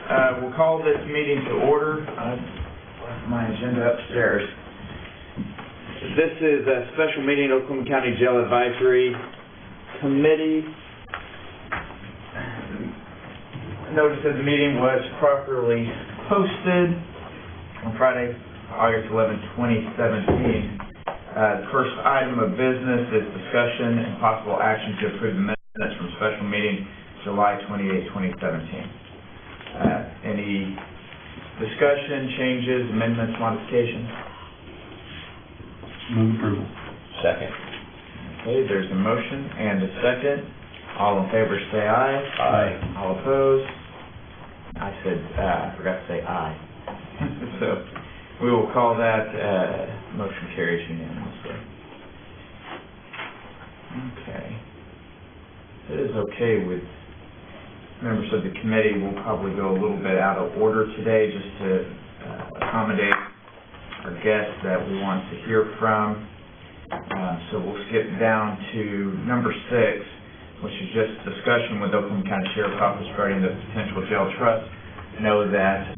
We'll call this meeting to order. I left my agenda upstairs. This is a special meeting of Oklahoma County Jail Advisory Committee. Notice that the meeting was properly posted on Friday, August 11, 2017. The first item of business is discussion and possible action to approve the minutes from special meeting July 28, 2017. Any discussion, changes, amendments, modifications? Move approval. Second. Okay, there's a motion and a second. All in favor say aye. Aye. All opposed? I said, I forgot to say aye. So we will call that motion carries unanimously. Okay. If it is okay with members of the committee, we'll probably go a little bit out of order today just to accommodate our guests that we want to hear from. So we'll skip down to number 6, which is just discussion with Oklahoma County Sheriff's Office regarding the potential jail trust. I know that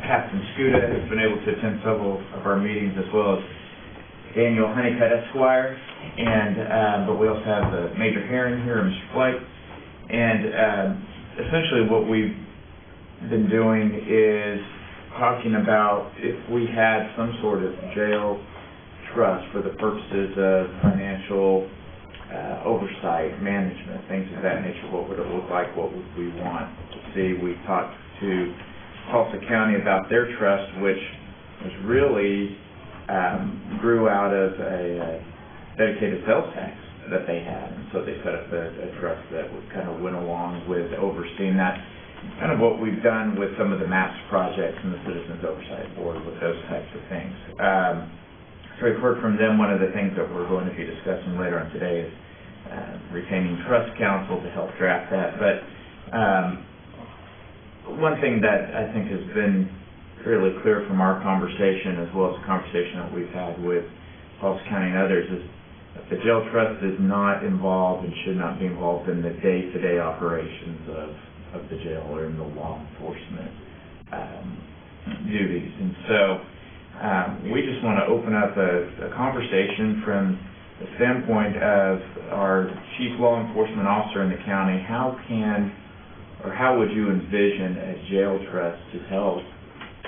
Captain Scuda has been able to attend several of our meetings, as well as Daniel Honeycutt, Esquire, and but we also have Major Herring here and Mr. Blake. And essentially what we've been doing is talking about if we had some sort of jail trust for the purposes of financial oversight, management, things of that nature, what would it look like, what would we want to see. We talked to Tulsa County about their trust, which was really grew out of a dedicated sales tax that they had, and so they set up a trust that kind of went along with overseeing that. Kind of what we've done with some of the MAPS projects and the Citizens Oversight Board with those types of things. So we've heard from them. One of the things that we're going to be discussing later on today is retaining trust counsel to help draft that. But one thing that I think has been fairly clear from our conversation, as well as the conversation that we've had with Tulsa County and others, is that the jail trust is not involved and should not be involved in the day-to-day operations of the jail or in the law enforcement duties. And so we just want to open up a conversation from the standpoint of our chief law enforcement officer in the county. How would you envision a jail trust to help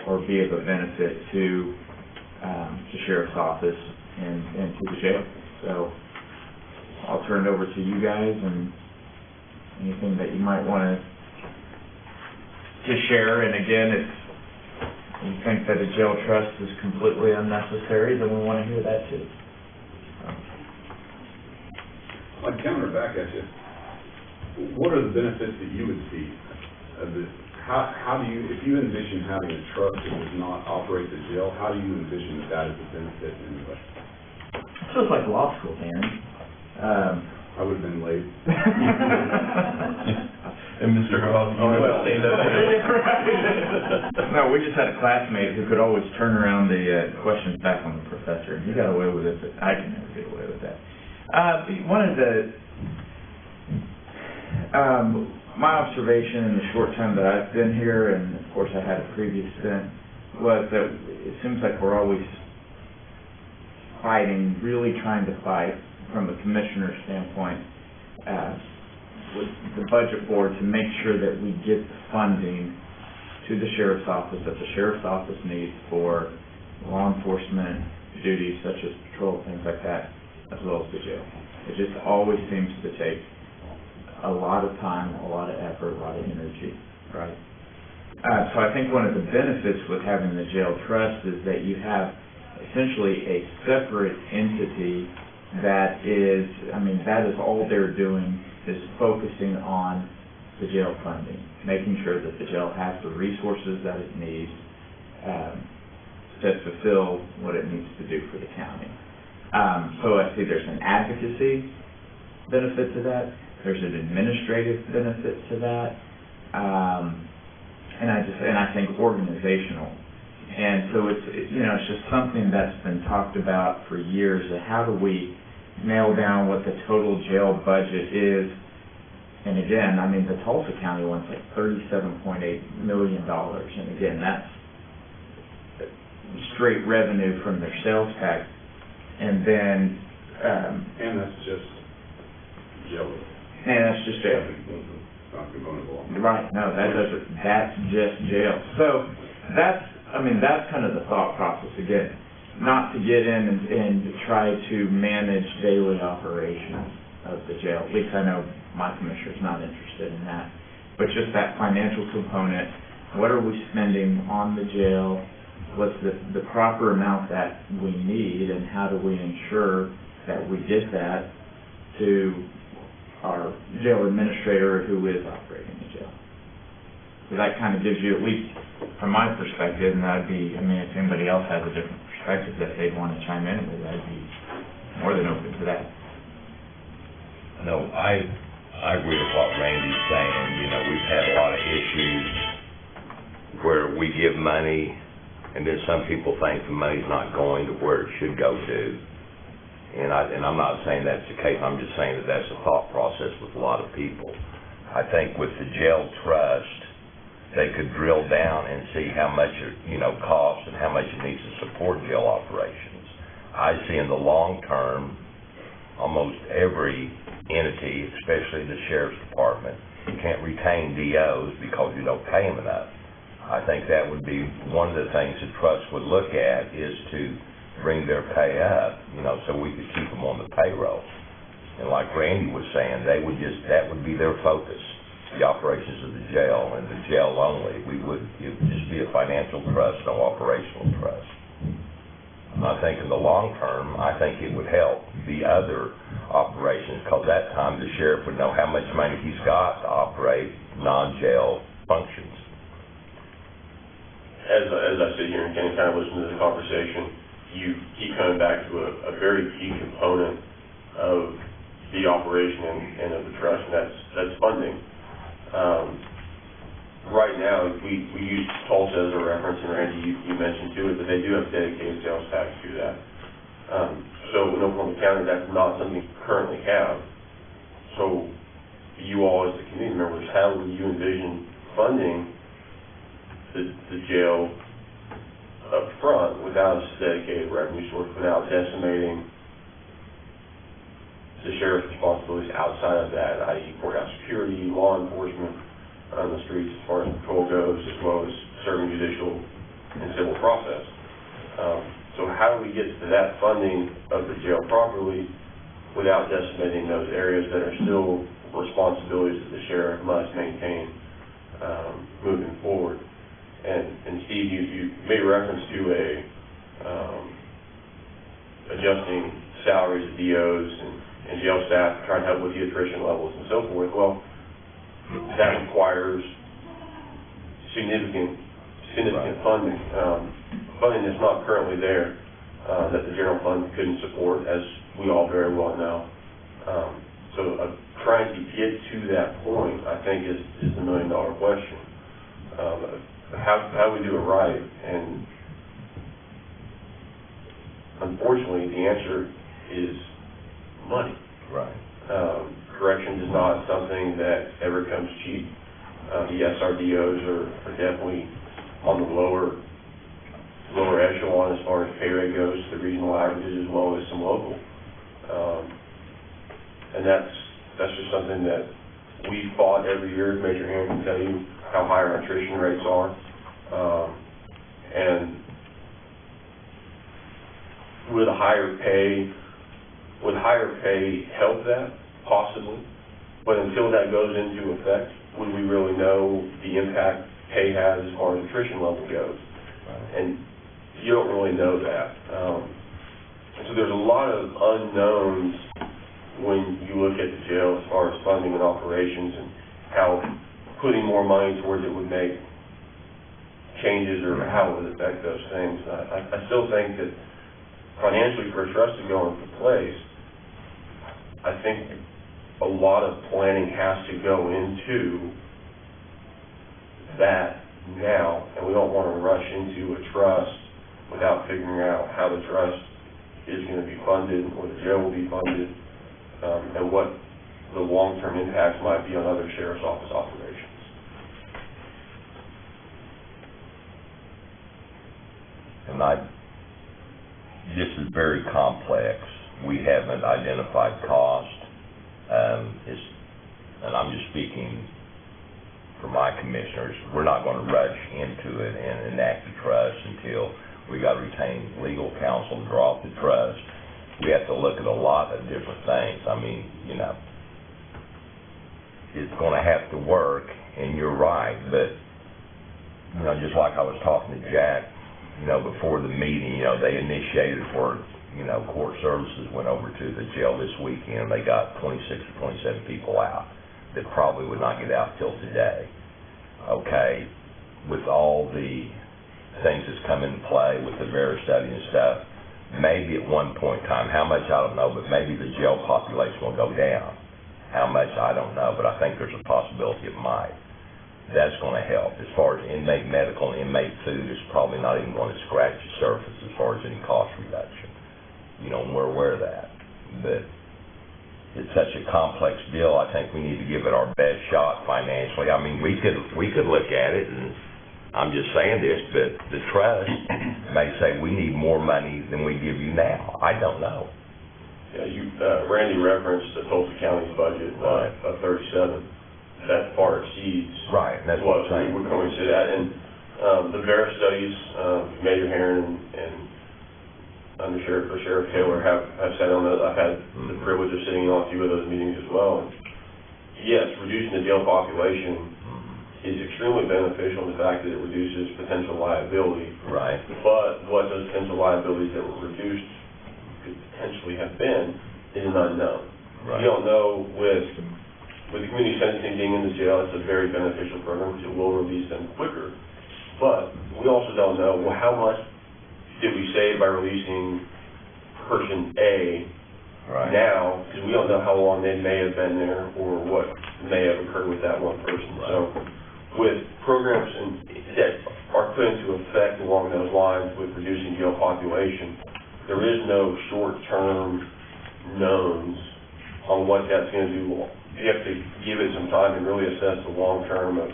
or be of a benefit to the sheriff's office and to the jail? So I'll turn it over to you guys, and anything that you might want to share. And again, if you think that a jail trust is completely unnecessary, then we want to hear that too. I'd counter back at you. What are the benefits that you would see of this? How do you, if you envision having a trust that does not operate the jail, how do you envision that is a benefit anyway? It feels like law school, Danny. I would have been late. And Mr. Hall, No, we just had a classmate who could always turn around the questions back on the professor. He got away with it, but I can never get away with that. One of the my observation in the short time that I've been here, and of course I had a previous stint, was that it seems like we're always fighting, really trying to fight from a commissioner standpoint with the budget board to make sure that we get the funding to the sheriff's office that the sheriff's office needs for law enforcement duties such as patrol, things like that, as well as the jail. It just always seems to take a lot of time, a lot of effort, a lot of energy, right? So I think one of the benefits with having the jail trust is that you have essentially a separate entity that is, that is all they're doing is focusing on the jail funding, making sure that the jail has the resources that it needs to fulfill what it needs to do for the county. So I see there's an advocacy benefit to that. There's an administrative benefit to that, and I think organizational. And so it's just something that's been talked about for years. How do we nail down what the total jail budget is And again, I mean, the Tulsa County one's like $37.8 million, and again, that's straight revenue from their sales tax. And then, And that's just jail. and that's just jail. Not componentable. Right, no, that's just jail. So, that's kind of the thought process, again, not to get in and try to manage daily operations of the jail. At least I know my commissioner's not interested in that. But just that financial component, what are we spending on the jail? What's the proper amount that we need, and how do we ensure that we get that to our jail administrator who is operating the jail? So that kind of gives you, at least from my perspective, and that'd be, I mean, if anybody else has a different perspective that they'd want to chime in with, I'd be more than open to that. No, I agree with what Randy's saying. You know, we've had a lot of issues where we give money and then some people think the money's not going to where it should go to. And I'm not saying that's the case. I'm just saying that that's a thought process with a lot of people. I think with the jail trust, they could drill down and see how much it, costs and how much it needs to support jail operations. I see in the long term, almost every entity, especially the sheriff's department, you can't retain DOs because you don't pay them enough. I think that would be one of the things the trust would look at, is to bring their pay up, so we could keep them on the payroll. And like Randy was saying, that would be their focus, the operations of the jail and the jail only. It would just be a financial trust, no operational trust. I think in the long term, I think it would help the other operations, because that time the sheriff would know how much money he's got to operate non-jail functions. As I sit here and kind of listen to the conversation, you keep coming back to a very key component of the operation and of the trust, and that's funding. Right now, we use Tulsa as a reference, and Randy, you mentioned too, that they do have dedicated sales tax to that. So in Oklahoma County, that's not something we currently have. So you all as the community members, how would you envision funding the jail up front without a dedicated revenue source, without decimating the sheriff's responsibilities outside of that, i.e. courthouse security, law enforcement on the streets as far as patrol goes, as well as serving judicial and civil process. So how do we get to that funding of the jail properly without decimating those areas that are still responsibilities that the sheriff must maintain moving forward? And Steve, you made reference to adjusting salaries of DOs and jail staff, trying to help with the attrition levels and so forth. Well, that requires significant funding. Funding that's not currently there, that the general fund couldn't support, as we all very well know. So trying to get to that point, I think, is the $1 million question. How we do it right, and unfortunately the answer is money. Right. Corrections is not something that ever comes cheap. The SRDOs are definitely on the lower echelon as far as pay rate goes, the regional averages as well as some local. And that's just something that we fought every year. Major Hand can tell you how high our attrition rates are. And would higher pay help that? Possibly. But until that goes into effect, would we really know the impact pay has as far as attrition level goes? And you don't really know that. So there's a lot of unknowns when you look at the jail as far as funding and operations, and how putting more money towards it would make changes, or how it would affect those things. I still think that financially, for a trust to go into place, I think a lot of planning has to go into that now, and we don't want to rush into a trust without figuring out how the trust is going to be funded, or the jail will be funded, and what the long-term impacts might be on other sheriff's office operations. And this is very complex. We haven't identified cost. And I'm just speaking for my commissioners, we're not going to rush into it and enact the trust until we got to retain legal counsel to draw up the trust. We have to look at a lot of different things. I mean, you know, it's going to have to work, and you're right, but, you know, just like I was talking to Jack, you know, before the meeting, you know, they initiated for, you know, court services went over to the jail this weekend. They got 26 or 27 people out that probably would not get out till today. Okay, with all the things that's come into play with the VERA study and stuff, maybe at one point in time, how much I don't know, but maybe the jail population will go down. How much I don't know, but I think there's a possibility it might. That's going to help. As far as inmate medical and inmate food, it's probably not even going to scratch the surface as far as any cost reduction. You know, and we're aware of that. But it's such a complex deal, I think we need to give it our best shot financially. I mean, we could look at it, and I'm just saying this, but the trust may say we need more money than we give you now. I don't know. Yeah, Randy referenced the Tulsa County's budget of 37. That far exceeds right. That's what I'm saying. We're going to see that. And the VERA studies, Major Herron and Undersheriff or Sheriff Taylor have sat on those. I've had the privilege of sitting on a few of those meetings as well. And yes, reducing the jail population is extremely beneficial in the fact that it reduces potential liability. Right. But what those potential liabilities that were reduced could potentially have been is an unknown. Right. You don't know with the community sentencing being in the jail, it's a very beneficial program because it will release them quicker. But we also don't know, well, how much did we save by releasing person A now, because we don't know how long they may have been there or what may have occurred with that one person. Right. So with programs that are put into effect along those lines with reducing jail population, there is no short-term knowns on what that's going to do. You have to give it some time and really assess the long-term of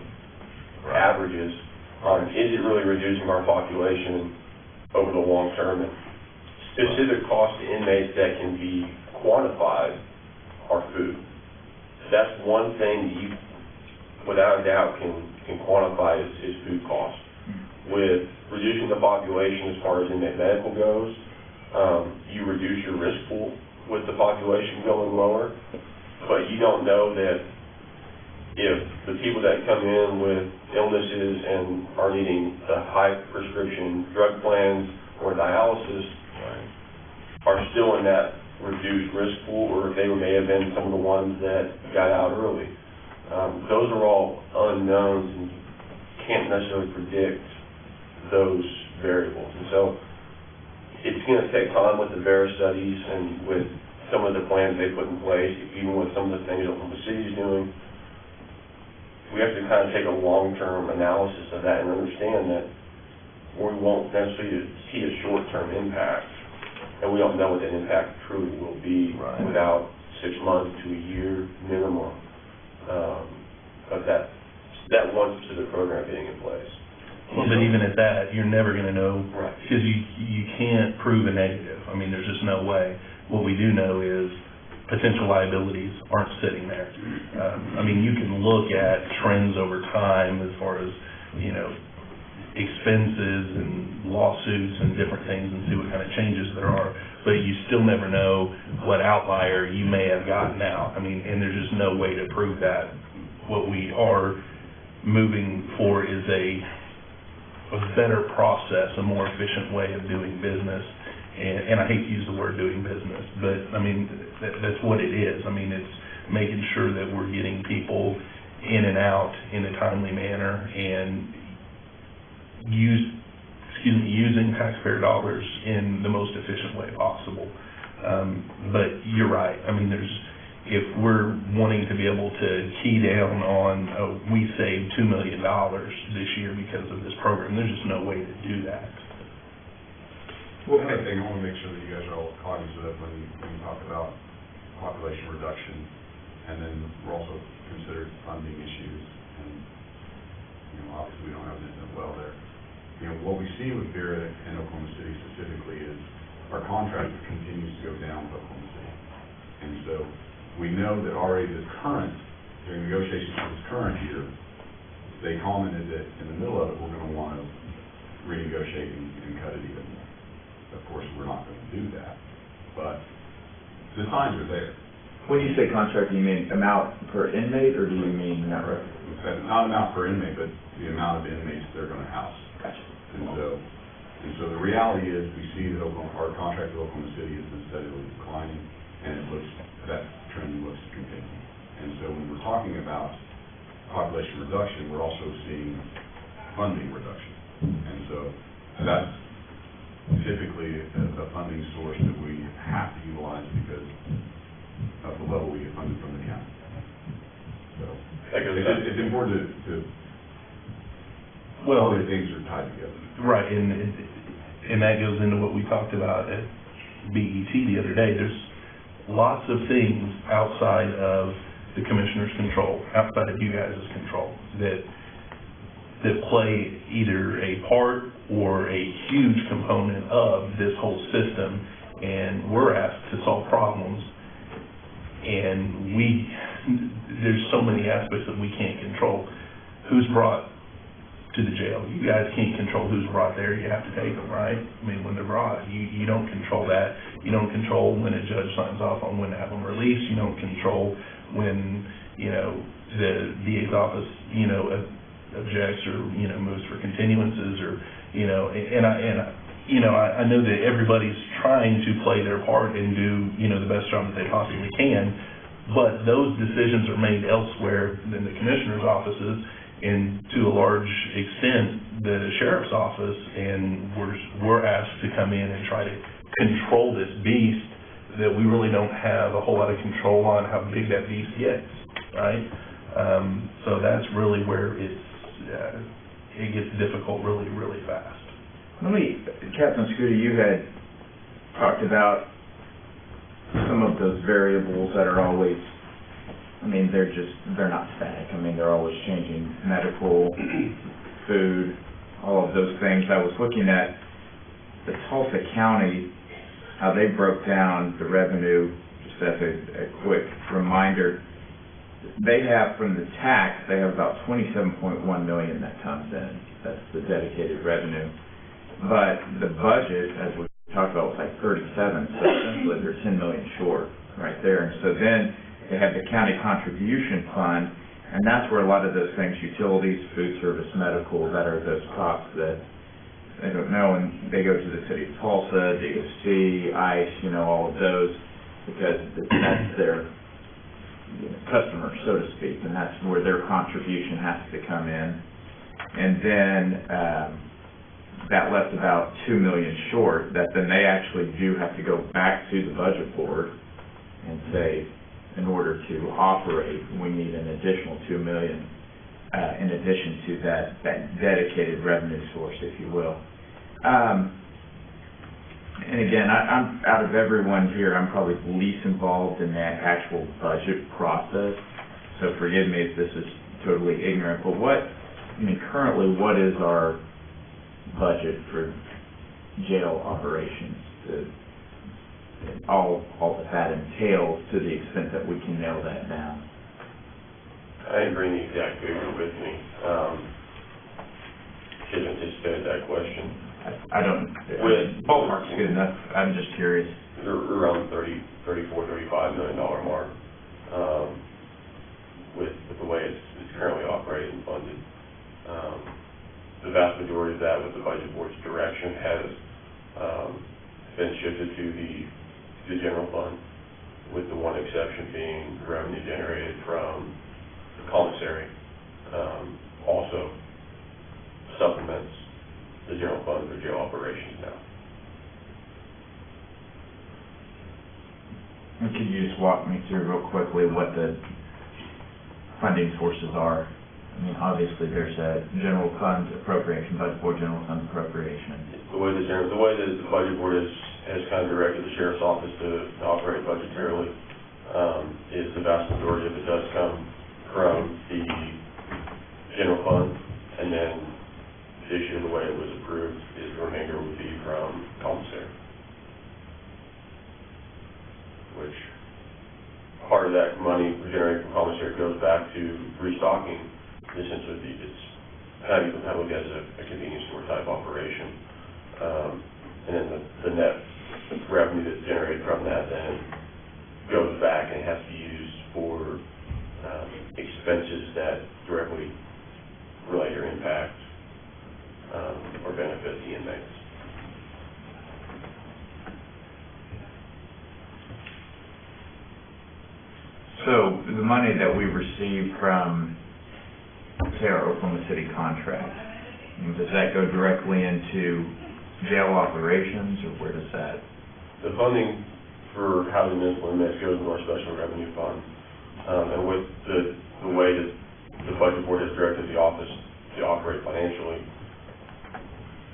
averages. Is it really reducing our population over the long term? And specific costs to inmates that can be quantified are food. That's one thing that you, without a doubt, can quantify is food costs. With reducing the population as far as inmate medical goes, you reduce your risk pool with the population going lower, but you don't know that if the people that come in with illnesses and are needing the high prescription drug plans or dialysis are still in that reduced risk pool, or if they may have been some of the ones that got out early. Those are all unknowns and you can't necessarily predict those variables. And so it's going to take time with the VERA studies and with some of the plans they put in place, even with some of the things Oklahoma City is doing. We have to kind of take a long-term analysis of that and understand that we won't necessarily see a short-term impact, and we don't know what that impact truly will be without 6 months to a year minimum of that one specific program being in place. Well, but even at that, you're never going to know, Right. because you can't prove a negative. I mean, there's just no way. What we do know is potential liabilities aren't sitting there. I mean, you can look at trends over time as far as, you know, expenses and lawsuits and different things and see what kind of changes there are, but you still never know what outlier you may have gotten out. I mean, and there's just no way to prove that. What we are moving for is a better process, a more efficient way of doing business. And I hate to use the word doing business, but I mean, that's what it is. I mean, it's making sure that we're getting people in and out in a timely manner and using taxpayer dollars in the most efficient way possible. But you're right. I mean, if we're wanting to be able to key down on, we saved $2 million this year because of this program, there's just no way to do that. Well, another thing I want to make sure that you guys are all cognizant of when you talk about population reduction, And then we're also considered funding issues, and, you know, obviously we don't have an incident well there. You know, what we see with Vera and Oklahoma City specifically is our contract continues to go down with Oklahoma City. And so we know that already during negotiations for this current year, they commented that in the middle of it, we're gonna wanna renegotiate and cut it even more. Of course, we're not gonna do that, but the signs are there. When you say contract, do you mean amount per inmate, or do you mean net revenue? Not amount per inmate, but the amount of inmates they're gonna house. Gotcha. And so the reality is, we see that our contract with Oklahoma City has been steadily declining, and that trend looks to continue. And so when we're talking about population reduction, we're also seeing funding reduction. And so that's typically a funding source that we have to utilize because of the level we get funded from the county. So it's important to all these things are tied together. Right, and that goes into what we talked about at BET the other day. There's lots of things outside of the commissioner's control, outside of you guys' control, that play either a part or a huge component of this whole system, and we're asked to solve problems, and there's so many aspects that we can't control. Who's brought to the jail? You guys can't control who's brought there. You have to take them, right? I mean, when they're brought, you don't control that. You don't control when a judge signs off on when to have them released. You don't control when, you know, the DA's office, you know, objects or, you know, moves for continuances, or, you know, I know that everybody's trying to play their part and do, you know, the best job that they possibly can, but those decisions are made elsewhere than the commissioner's offices, and to a large extent, the sheriff's office, and we're asked to come in and try to control this beast that we really don't have a whole lot of control on how big that beast gets, right? So that's really where it gets difficult really, really fast. Captain Scooter, you had talked about some of those variables that are always, I mean, they're not static. I mean, they're always changing. Medical, food, all of those things. I was looking at the Tulsa County, how they broke down the revenue, just as a quick reminder. They have, from the tax, they have about $27.1 million that comes in. That's the dedicated revenue. But the budget, as we talked about, was like 37, so essentially they're 10 million short right there. And so then they have the county contribution fund, and that's where a lot of those things, utilities, food service, medical, that are those costs that they don't know, and they go to the city of Tulsa, DOC, ICE, you know, all of those, because that's their customer, so to speak, and that's where their contribution has to come in. And then that left about $2 million short, that then they actually do have to go back to the budget board and say, in order to operate, we need an additional $2 million in addition to that dedicated revenue source, if you will. And again, I'm out of everyone here, I'm probably least involved in that actual budget process, so forgive me if this is totally ignorant, but currently, what is our budget for jail operations? All that entails, to the extent that we can nail that down. I didn't bring the exact figure with me. Should have anticipated that question. I don't, ballpark's good enough, I'm just curious. They're around $35 million mark, with the way it's currently operated and funded. The vast majority of that, with the budget board's direction, has been shifted to the general fund, with the one exception being revenue generated from the commissary, also supplements the general fund for jail operations now. And could you just walk me through real quickly what the funding sources are? I mean, obviously there's a general fund appropriation, budget board general fund appropriation. The way that the budget board has kind of directed the sheriff's office to operate budgetarily, is the vast majority of it does come from the general fund, and then this year, the way it was approved, is the remainder would be from commissary. Which, part of that money generated from commissary goes back to restocking, essentially, it's how you can look at it as a convenience store type operation. And then the net revenue that's generated from that then goes back and has to be used for expenses that directly relate or impact or benefit the inmates. So the money that we receive from, say, our Oklahoma City contract, does that go directly into jail operations, or where does that? The funding for housing municipal inmates goes into our special revenue fund. And with the way that the budget board has directed the office to operate financially,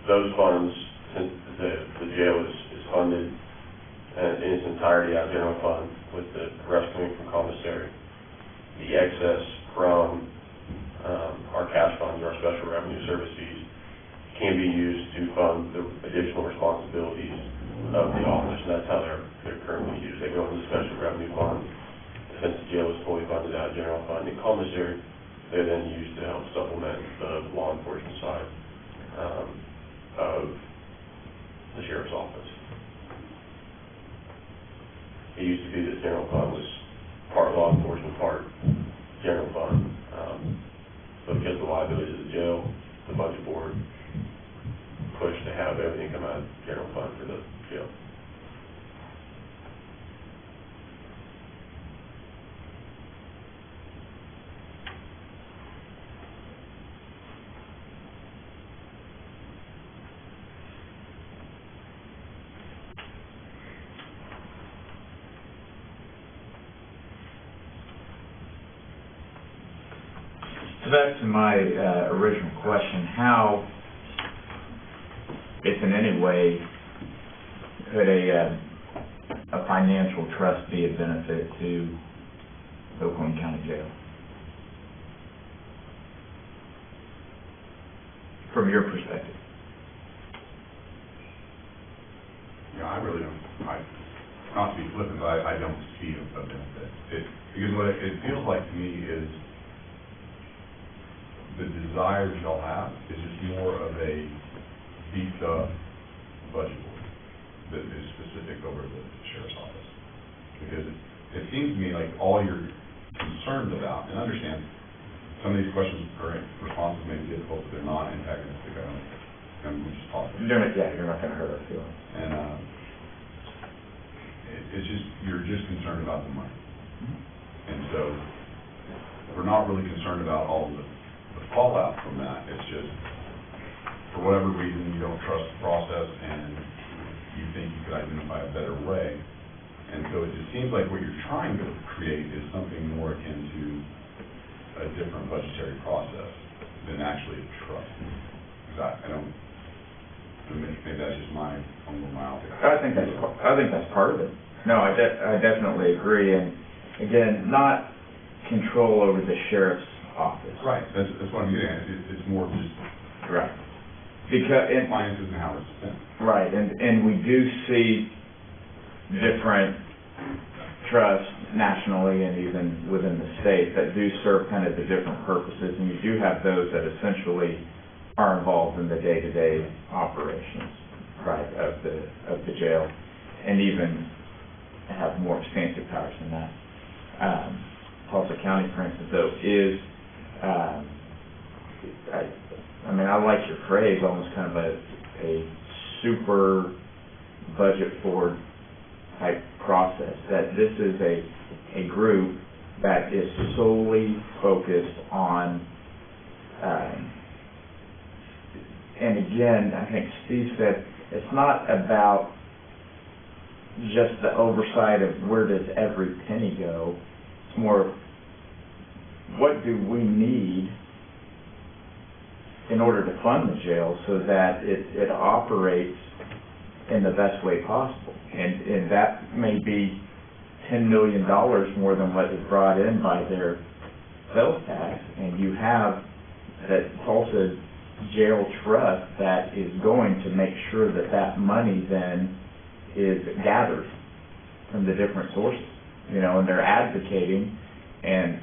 those funds, since the jail is funded in its entirety out of general fund, with the rest coming from commissary, the excess from our cash funds, our special revenue service fees, can be used to fund the additional responsibilities of the office, and that's how they're currently used. They go into the special revenue fund. Since the jail is fully funded out of general fund and commissary, they're then used to help supplement the law enforcement side of the sheriff's office. It used to be that general fund was part law enforcement, part general fund. But because of the liabilities of the jail, the budget board pushed to have everything come out of general fund for the jail. So back to my original question, how, if in any way, could a financial trust be a benefit to the Oklahoma County Jail? From your perspective? Yeah, I really don't, not to be flippant, but I don't see a benefit. Because what it feels like to me is the desire that y'all have is just more of a beefed up budget board that is specific over the sheriff's office. Because it seems to me like all you're concerned about, and understand some of these questions or responses may be difficult, but they're not antagonistic. I'm just talking. You're not gonna hurt our feelings. And it's just, you're just concerned about the money. And so we're not really concerned about all the fallout from that. It's just, for whatever reason, you don't trust the process and you think you could identify a better way. And so it just seems like what you're trying to create is something more akin to a different budgetary process than actually a trust. Because I don't, maybe that's just my own little myopic. I think that's part of it. No, I definitely agree, and again, not control over the sheriff's office. Right, that's what I'm getting at. It's more just Right. Because, finances and how it's spent. right, and we do see different trusts nationally and even within the state that do serve kind of the different purposes, and you do have those that essentially are involved in the day-to-day operations, right, of the jail, and even have more expansive powers than that. Tulsa County, for instance, though, is, I mean, I like your phrase, almost kind of a super budget board type process, that this is a group that is solely focused on, and again, I think Steve said, it's not about just the oversight of where does every penny go. It's more, what do we need in order to fund the jail so that it operates in the best way possible? And that may be $10 million more than what is brought in by their sales tax, and you have that Tulsa Jail Trust that is going to make sure that that money then is gathered from the different sources, you know, and they're advocating and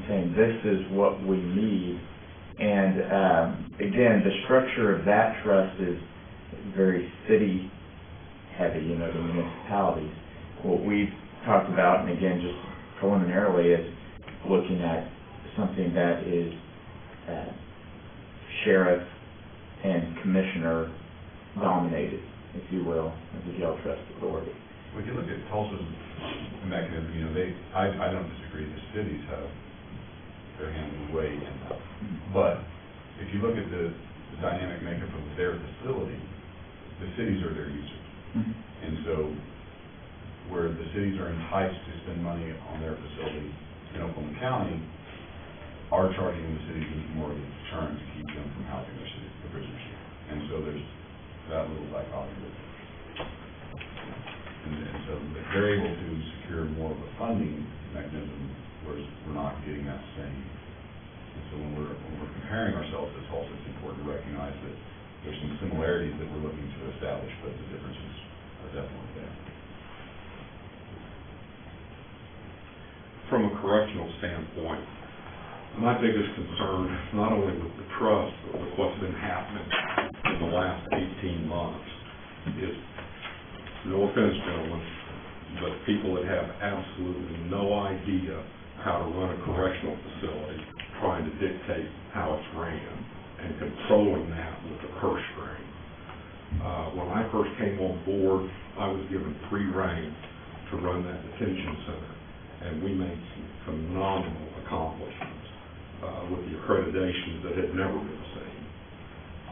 saying this is what we need. And again, the structure of that trust is very city heavy, you know, the municipalities. What we've talked about, and again, just preliminarily, is looking at something that is sheriff and commissioner dominated, if you will, as a jail trust authority. Well, if you look at Tulsa's mechanism, you know, I don't disagree, the cities have their hand in the way in that. But if you look at the dynamic makeup of their facility, the cities are their users. And so where the cities are enticed to spend money on their facility in Oklahoma County, are charging the cities more of a deterrent to keep them from housing the prisoners. And so there's that little dichotomy. And so they're able to secure more of a funding mechanism, whereas we're not getting that same. And so when we're comparing ourselves to Tulsa, it's important to recognize that there's some similarities that we're looking to establish, but the differences are definitely there. From a correctional standpoint, my biggest concern, not only with the trust, but with what's been happening in the last 18 months, is, no offense, gentlemen, but people that have absolutely no idea how to run a correctional facility, trying to dictate how it's ran, and controlling that with a purse string. When I first came on board, I was given free rein to run that detention center, and we made some phenomenal accomplishments with the accreditations that had never been seen.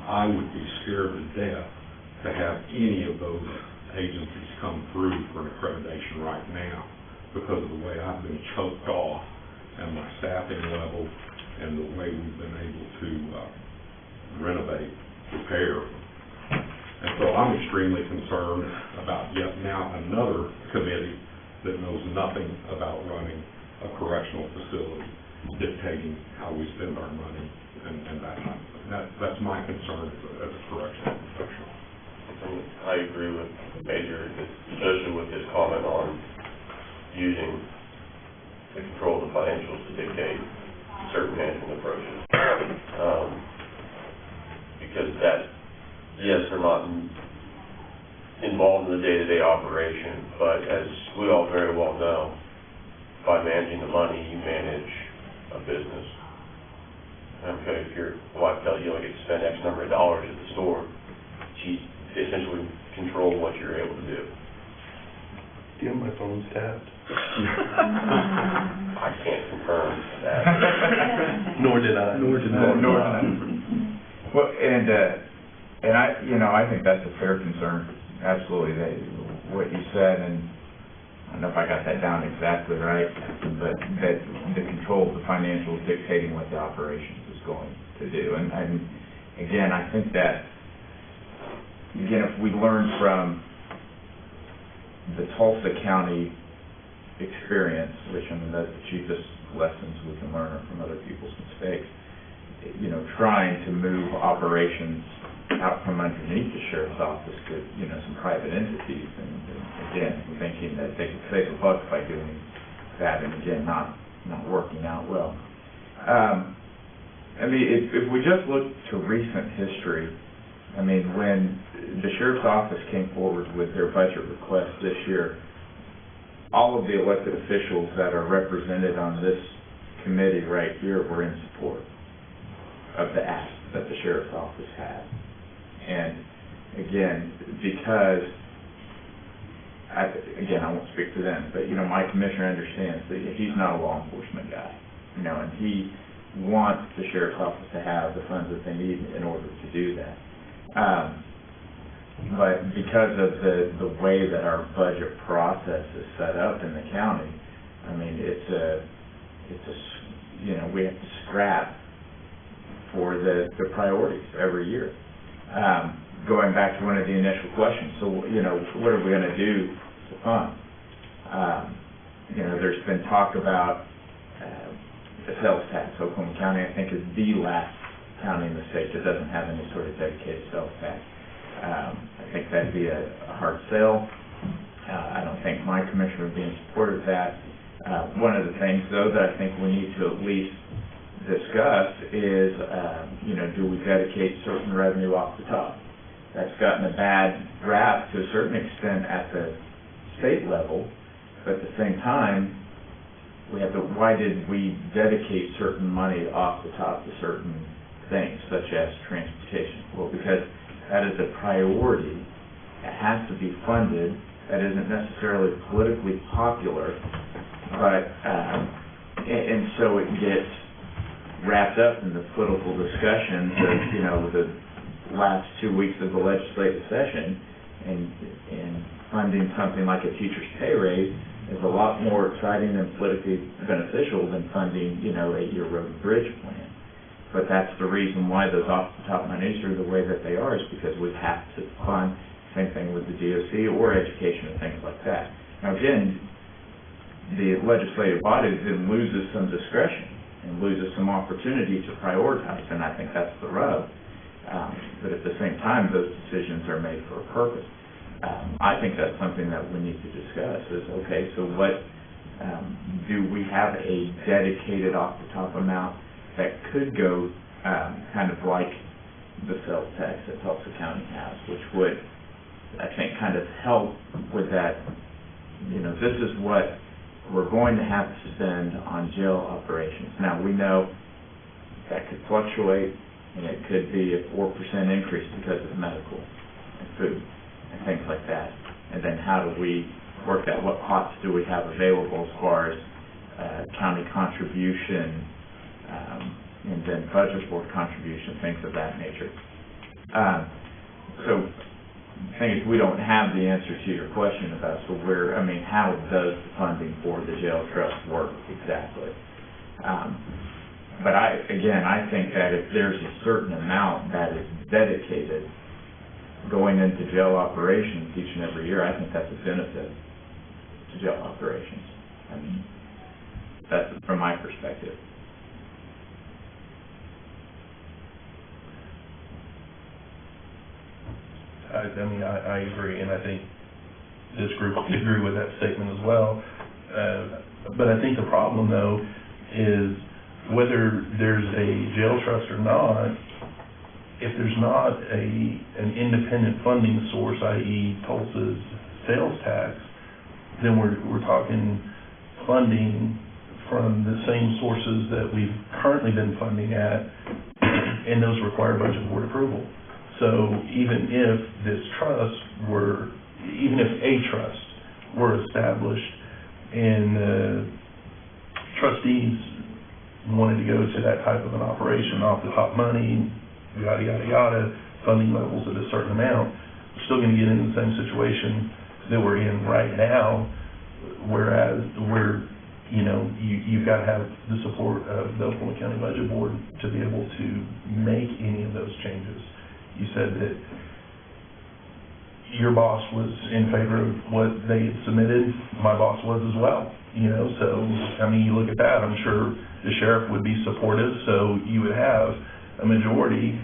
I would be scared to death to have any of those agencies come through for an accreditation right now because of the way I've been choked off and my staffing level and the way we've been able to renovate, repair. And so I'm extremely concerned about yet now another committee that knows nothing about running a correctional facility, dictating how we spend our money and that kind of thing. That's my concern as a correctional professional. I agree with Major, especially with his comment on using the control of the financials to dictate certain management approaches. Because that, yes, they're not involved in the day-to-day operation, but as we all very well know, by managing the money, you manage a business. Okay, if your wife tells you, get to spend X number of dollars at the store, she essentially controls what you're able to do. Yeah, my phone's tapped. I can't confirm that. Nor did I. Well, and I think that's a fair concern, absolutely, what you said, and I don't know if I got that down exactly right, but that the control of the financials dictating what the operations is going to do. And again, I think that, again, if we learn from the Tulsa County experience, which, I mean, that's the cheapest lessons we can learn from other people's mistakes, trying to move operations out from underneath the sheriff's office to, some private entities, and again, thinking that they could save a buck by doing that, and again, not working out well. I mean, if we just look to recent history, I mean, when the sheriff's office came forward with their budget request this year, all of the elected officials that are represented on this committee right here were in support of the ask that the sheriff's office had. And again, because, I won't speak for them, but, my commissioner understands that he's not a law enforcement guy, and he wants the sheriff's office to have the funds that they need in order to do that. But because of the way that our budget process is set up in the county, I mean, we have to scrap for the priorities every year. Going back to one of the initial questions, so, what are we going to do to fund? you know, there's been talk about the sales tax. Oklahoma County, I think, is the last county in the state that doesn't have any sort of dedicated sales tax. I think that'd be a hard sell. I don't think my commissioner would be in support of that. One of the things, though, that I think we need to at least discuss is, you know, do we dedicate certain revenue off the top? That's gotten a bad rap to a certain extent at the state level, but at the same time, we have to, why did we dedicate certain money off the top to certain things, such as transportation? Well, because that is a priority. It has to be funded. That isn't necessarily politically popular, but, and so it gets wrapped up in the political discussions of, you know, the last 2 weeks of the legislative session, and funding something like a teacher's pay raise is a lot more exciting and politically beneficial than funding, you know, a year road and bridge plan. But that's the reason why those off-the-top monies are the way that they are, is because we have to fund, same thing with the DOC or education and things like that. Now, again, the legislative body then loses some discretion and loses some opportunity to prioritize, and I think that's the rub. But at the same time, those decisions are made for a purpose. I think that's something that we need to discuss is, okay, so what, do we have a dedicated off-the-top amount that could go kind of like the sales tax that Tulsa County has, which would, I think, kind of help with that, you know, this is what we're going to have to spend on jail operations. Now, we know that could fluctuate, and it could be a 4% increase because of medical and food and things like that. And then how do we work that? What pots do we have available as far as county contribution, and then budget board contribution, things of that nature. So the thing is, we don't have the answer to your question about, so where, I mean, how does the funding for the jail trust work exactly? But I think that if there's a certain amount that is dedicated going into jail operations each and every year, I think that's a benefit to jail operations. I mean, that's from my perspective. I agree, and I think this group would agree with that statement as well. But I think the problem, though, is whether there's a jail trust or not, if there's not an independent funding source, i.e. Tulsa's sales tax, then we're talking funding from the same sources that we've currently been funding at, and those require budget board approval. So even if this trust were, even if a trust were established and trustees wanted to go to that type of an operation, off the top money, yada, yada, yada, funding levels at a certain amount, we're still going to get into the same situation that we're in right now, whereas you know, you've got to have the support of the Oklahoma County Budget Board to be able to make any of those changes. You said that your boss was in favor of what they had submitted. My boss was as well, you know, so, I mean, you look at that, I'm sure the sheriff would be supportive, so you would have a majority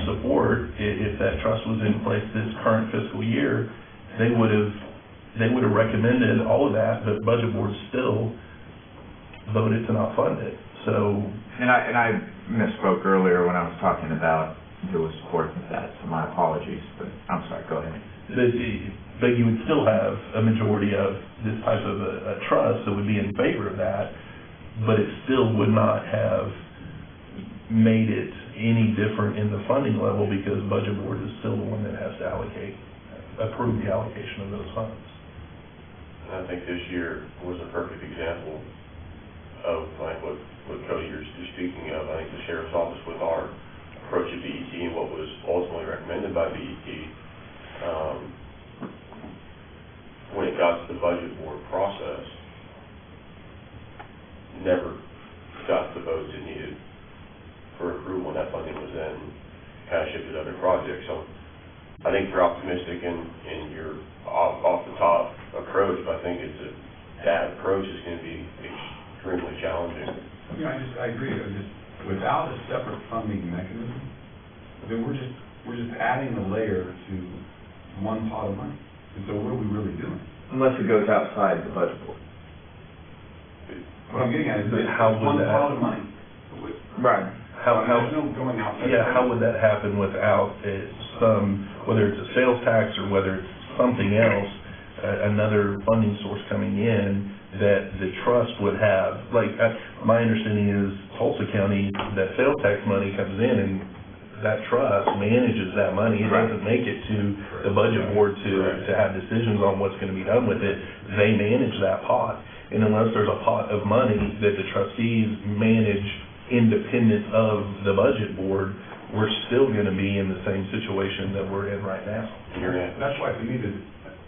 support if that trust was in place this current fiscal year. They would have recommended all of that, but Budget Board still voted to not fund it, so. And I misspoke earlier when I was talking about who was supporting that, so my apologies, but I'm sorry, go ahead. But you would still have a majority of this type of a trust that would be in favor of that, but it still would not have made it any different in the funding level because Budget Board is still the one that has to approve the allocation of those funds. And I think this year was a perfect example of like what Cody, you're speaking of. I think the sheriff's office with our approach to BET and what was ultimately recommended by BET, when it got to the Budget Board process, never got the votes it needed for approval, and that funding was then kind of shifted to other projects. So I think you're optimistic in your off-the-top approach, but I think it's a that approach is gonna be extremely challenging. I agree, without a separate funding mechanism, then we're just adding a layer to one pot of money. And so what are we really doing? Unless it goes outside the budget board. What I'm getting at is, it's How would one that- pot of money. Right. There's no going outside. Yeah, how would that happen without some, whether it's a sales tax or whether it's something else, another funding source coming in that the trust would have? Like, my understanding is Tulsa County, that sales tax money comes in and that trust manages that money. It doesn't make it to the budget board to have decisions on what's gonna be done with it. They manage that pot. And unless there's a pot of money that the trustees manage independent of the budget board, we're still gonna be in the same situation that we're in right now. That's why, to me,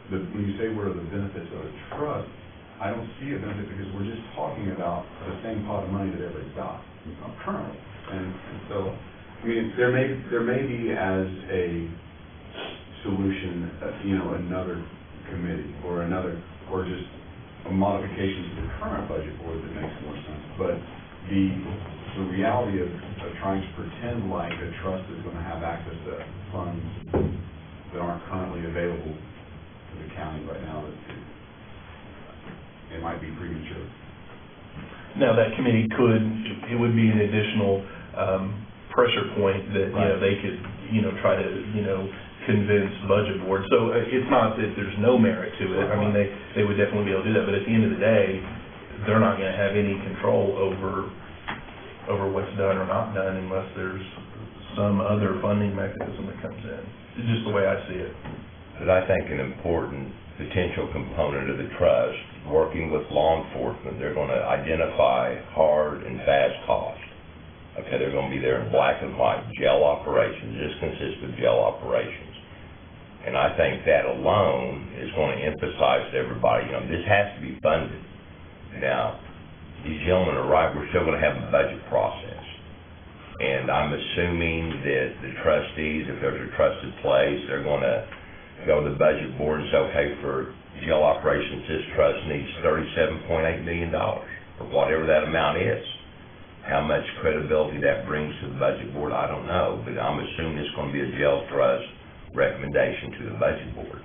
when you say what are the benefits of a trust, I don't see a benefit, because we're just talking about the same pot of money that everybody's got currently. And so, I mean, there may be as a solution, another committee or just a modification to the current budget board that makes more sense. But the reality of trying to pretend like a trust is going to have access to funds that aren't currently available to the county right now, it might be premature. Now, that committee it would be an additional pressure point that, they could, try to, convince the budget board. So it's not that there's no merit to it. I mean, they would definitely be able to do that, but at the end of the day, they're not gonna have any control over what's done or not done unless there's some other funding mechanism that comes in. It's just the way I see it. But I think an important potential component of the trust, working with law enforcement, they're gonna identify hard and fast costs. Okay, they're gonna be there in black and white, jail operations. This consists of jail operations. And I think that alone is gonna emphasize to everybody, this has to be funded. Now, these gentlemen are right, we're still gonna have a budget process. And I'm assuming that the trustees, if there's a trusted place, they're gonna go to the budget board and say, okay, for jail operations, this trust needs $37.8 million, or whatever that amount is. How much credibility that brings to the budget board, I don't know, but I'm assuming it's gonna be a jail trust recommendation to the budget board.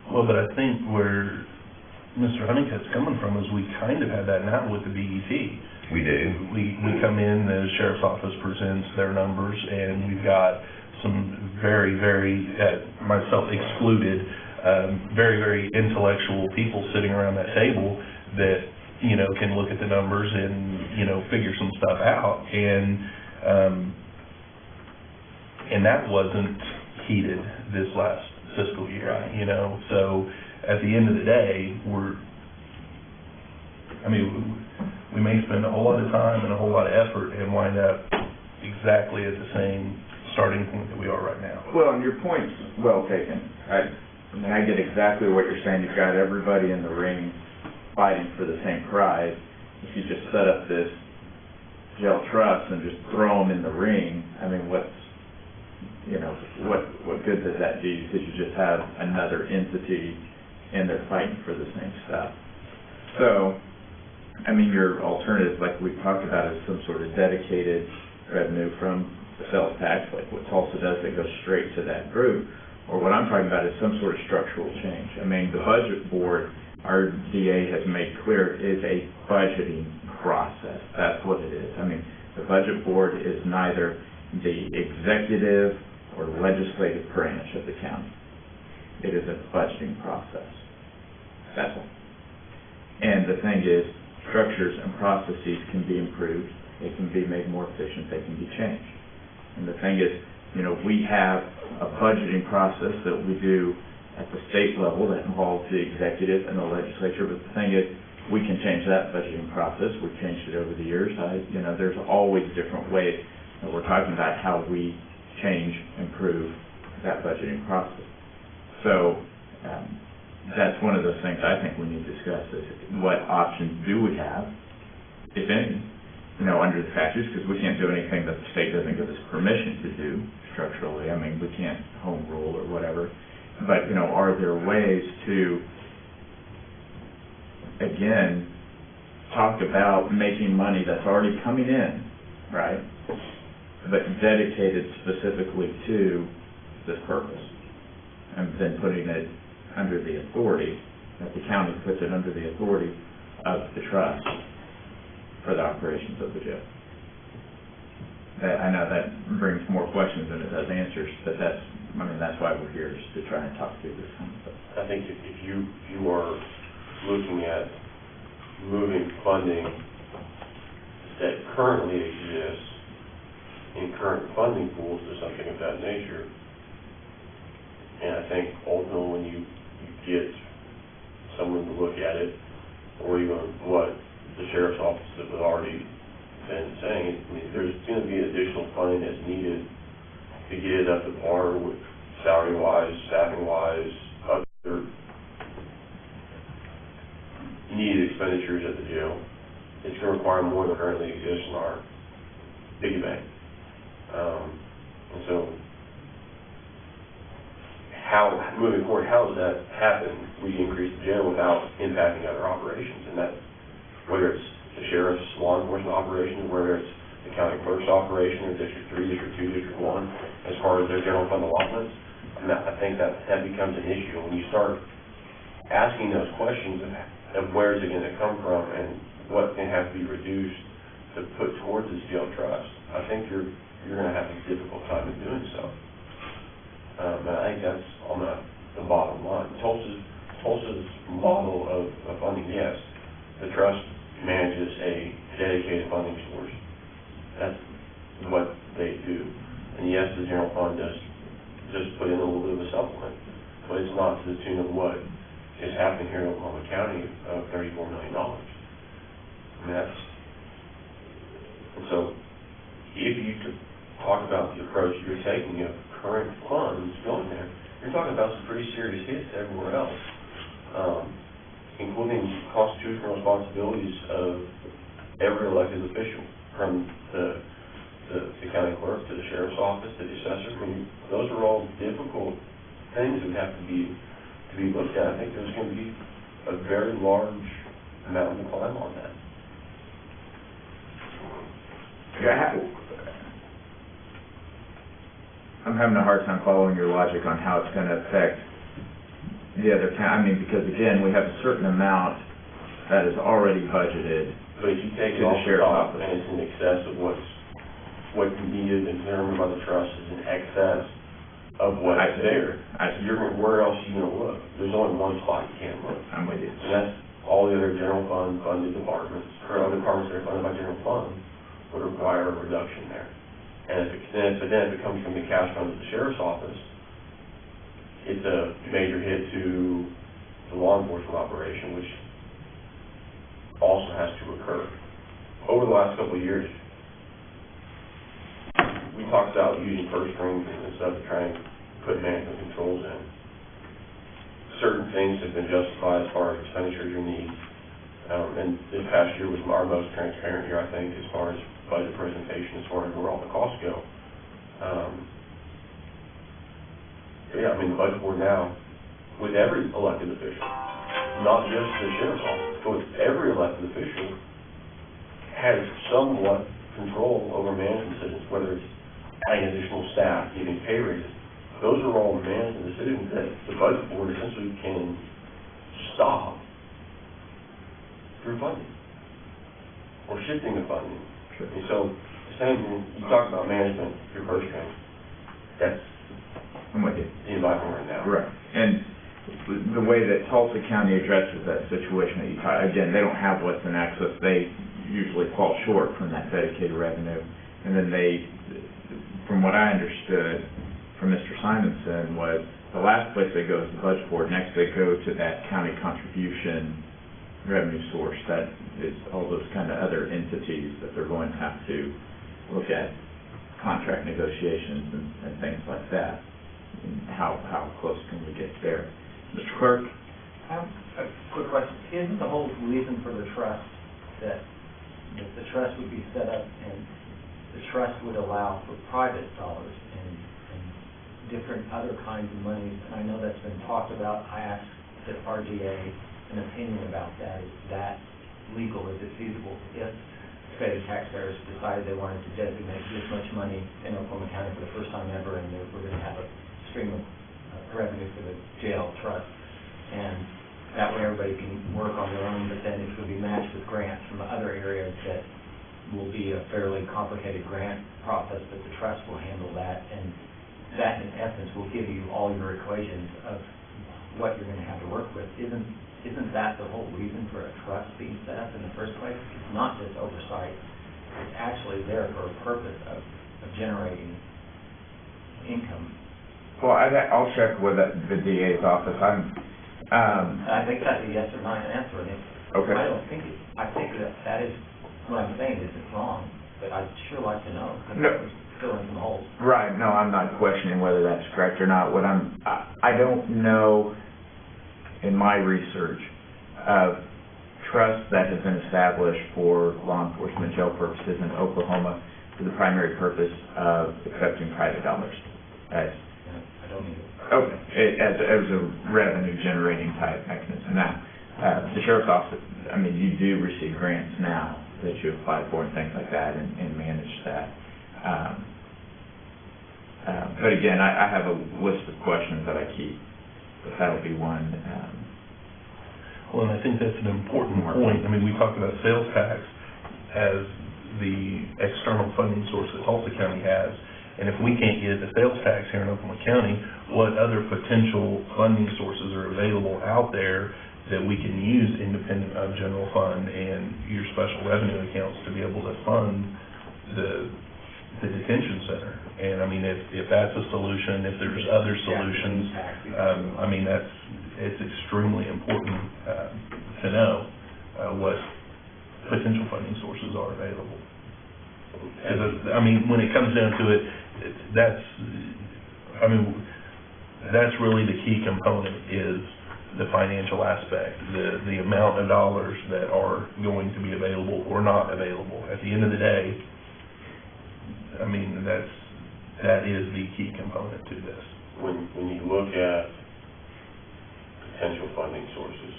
Well, but I think where Mr. Honeycutt's coming from is we kind of have that now with the BEP. We do. We come in, the sheriff's office presents their numbers, and we've got some very, very, myself excluded, very, very intellectual people sitting around that table that, can look at the numbers and, figure some stuff out. And that wasn't heated this last fiscal year, so at the end of the day, we may spend a whole lot of time and a whole lot of effort and wind up exactly at the same starting point that we are right now. Well, and your point's well taken. I get exactly what you're saying. You've got everybody in the ring fighting for the same prize. If you just set up this jail trust and just throw them in the ring, what good does that do? Because you just have another entity and they're fighting for the same stuff. So, your alternative, like we talked about, is some sort of dedicated revenue from the sales tax, like what Tulsa does, that goes straight to that group. Or what I'm talking about is some sort of structural change. The budget board, our DA has made clear, is a budgeting process. That's what it is. The budget board is neither the executive or legislative branch of the county. It is a budgeting process. That's all. And the thing is, structures and processes can be improved. They can be made more efficient. They can be changed. And the thing is, we have a budgeting process that we do at the state level that involves the executive and the legislature. But the thing is, we can change that budgeting process. We've changed it over the years. There's always different ways that we're talking about how we change, improve that budgeting process. So that's one of those things I think we need to discuss is what options do we have, if any, under the statutes, because we can't do anything that the state doesn't give us permission to do structurally. We can't home rule or whatever. But, are there ways to again, talked about making money that's already coming in, right? But dedicated specifically to this purpose, and then putting it under the authority, that the county puts it under the authority of the trust for the operations of the jail. I know that brings more questions than it does answers, but that's why we're here, is to try and talk through this kind of stuff. I think if you are looking at moving funding that currently exists in current funding pools to something of that nature, and I think ultimately when you get someone to look at it, or even what the sheriff's office has already been saying, I mean, there's going to be additional funding that's needed to get it up to par with salary-wise, staffing-wise, other needed expenditures at the jail. It's going to require more than currently exists in our piggy bank. And so, moving forward, how does that happen? We increase the jail without impacting other operations, and that, whether it's the sheriff's law enforcement operation, whether it's the county clerk's operation, or District 3, District 2, District 1, as far as their general fund allotments, and I think that becomes an issue. When you start asking those questions of where is it going to come from and what can have to be reduced to put towards this jail trust, I think you're going to have a difficult time in doing so. And I think that's on the bottom line. Tulsa's model of funding, yes, the trust manages a dedicated funding source. That's what they do. And yes, the general fund does just put in a little bit of a supplement, but it's not to the tune of what is happening here in Oklahoma County of $34 million. I mean, and so if you talk about the approach you're taking of current funds going there, you're talking about some pretty serious hits everywhere else, including constitutional responsibilities of every elected official, from the county clerk to the sheriff's office to the assessor. I mean, those are all difficult things that have to be looked at. I think there's going to be a very large mountain to climb on that. I'm having a hard time following your logic on how it's going to affect the other town. I mean, because again, we have a certain amount that is already budgeted. But if you take to it the off the sheriff's top office, and it's in excess of what's needed and determined by the trust is in excess of what's there, where else are you going to look? There's only one spot you can't look. I'm with you. And that's all the other general fund funded departments, or other departments that are funded by general fund would require a reduction there. And if it comes from the cash fund of the sheriff's office, it's a major hit to the law enforcement operation, which also has to occur. Over the last couple of years, we talked about using purse strings and stuff to try and put management controls in. Certain things have been justified as far as expenditures or needs. And this past year was our most transparent year, I think, as far as budget presentation, as far as where all the costs go. Yeah, I mean, the budget board now, with every elected official, not just the sheriff's office, but with every elected official, has somewhat control over management decisions, whether it's adding additional staff, giving pay raises. Those are all management decisions that the budget board essentially can stop through funding or shifting the funding. Sure. And so, the same, you talk about management, your purse string, that's I'm with you. the environment right now. Right. And the way that Tulsa County addresses that situation that you talk, again, they don't have what's in excess. They usually fall short from that dedicated revenue. And then they, from what I understood from Mr. Simonson, was the last place they go is the budget board. Next they go to that county contribution revenue source. That is all those kind of other entities that they're going to have to look at contract negotiations and things like that. And how close can we get there? Mr. Clerk? I have a quick question. Isn't the whole reason for the trust that the trust would be set up and the trust would allow for private dollars and different other kinds of monies? And I know that's been talked about. I asked the RDA an opinion about that. Is that legal? Is it feasible? If state taxpayers decided they wanted to designate this much money in Oklahoma County for the first time ever, and we're going to have a stream of revenue for the jail trust, and that way everybody can work on their own, but then it's going to be matched with grants from other areas that will be a fairly complicated grant process, but the trust will handle that, and that in essence will give you all your equations of what you're going to have to work with. Isn't that the whole reason for a trust being set up in the first place? It's not just oversight. It's actually there for a purpose of generating income. Well, I'll check with the DA's office. I think that's a yes or no answer. And Okay. I don't think I think that is what I'm saying is it's wrong, but I'd sure like to know, because No. it's filling some holes. Right, no, I'm not questioning whether that's correct or not. I don't know in my research of trust that has been established for law enforcement jail purposes in Oklahoma for the primary purpose of accepting private dollars as, I don't need it. okay, as a revenue generating type mechanism. Now, the sheriff's office, I mean, you do receive grants now that you apply for and things like that and manage that. But again, I have a list of questions that I keep, but that'll be one. Well, and I think that's an important point. I mean, we talked about sales tax as the external funding source that Tulsa County has. And if we can't get the sales tax here in Oklahoma County, what other potential funding sources are available out there that we can use independent of general fund and your special revenue accounts to be able to fund the detention center? And I mean, if that's a solution, if there's other solutions, I mean, it's extremely important to know what potential funding sources are available. I mean, when it comes down to it, that's really the key component is the financial aspect, the amount of dollars that are going to be available or not available. At the end of the day, I mean, that is the key component to this. When you look at potential funding sources,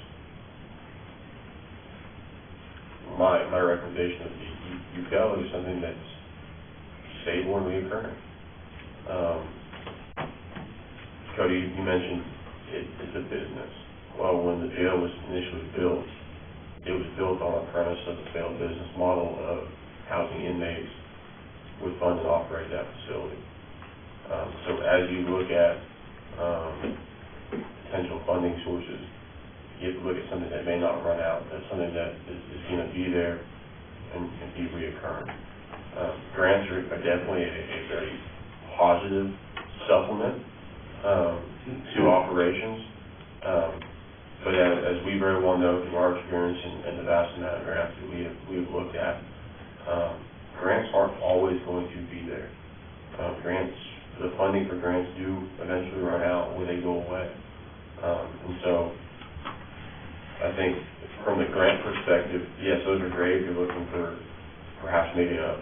my recommendation is you've got to look at something that's stable and reoccurring. Cody, you mentioned it's a business. Well, when the jail was initially built, it was built on a premise of a failed business model of housing inmates would fund and operate that facility. So as you look at potential funding sources, you have to look at something that may not run out, that's something that is going to be there and be reoccurring. Grants are definitely a very positive supplement to operations. But as we very well know through our experience and the vast amount of grants that we have looked at, grants aren't always going to be there. The funding for grants do eventually run out or they go away. And so I think from the grant perspective, yes, those are great. You're looking for perhaps maybe a